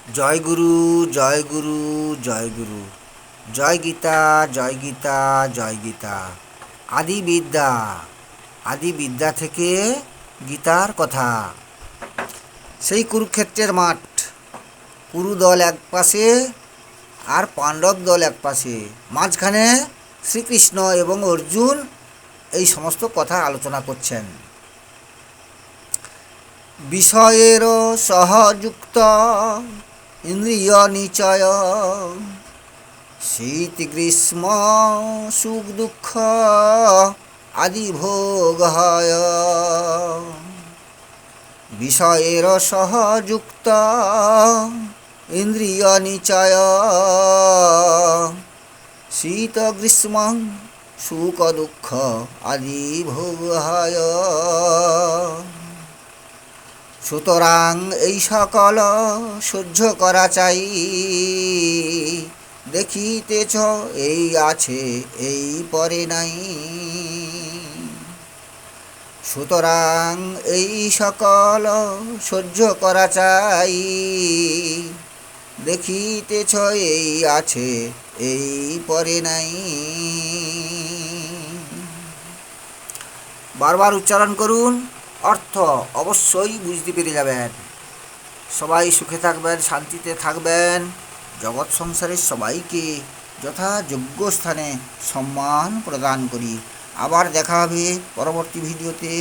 জয় গুরু, জয় গুরু, জয় গুরু। জয় গীতা, জয় গীতা, জয় গীতা। আদি বিদ্যা, আদি বিদ্যা থেকে গীতার কথা। সেই কুরুক্ষেত্রের মাঠ, কুরু দল এক পাশে আর পাণ্ডব দল এক পাশে, মাঝখানে শ্রীকৃষ্ণ এবং অর্জুন এই সমস্ত কথা আলোচনা করছেন। বিষয়ের সহযুক্ত ইন্দ্রিয় নিচয়, শীত গ্রীষ্ম সুখ দুঃখ আদি ভোগ হয়। বিষয়ের সহযুক্ত ইন্দ্রিয় নিচয়, শীত গ্রীষ্ম সুখ দুঃখ আদি ভোগ হয়। সুতরাং এই সকল সহ্য করা চাই, দেখিতেছ এই আছে এই পরে নাই। সুতরাং এই সকল সহ্য করা চাই, দেখিতেছ এই আছে এই পরে নাই। বারবার উচ্চারণ করুন, অর্থ অবশ্যই বুঝতে পেরে যাবেন। সবাই সুখে থাকবেন, শান্তিতে থাকবেন। জগৎ সংসারের সবাইকে যথাযোগ্য স্থানে সম্মান প্রদান করি। আবার দেখা হবে পরবর্তী ভিডিওতে।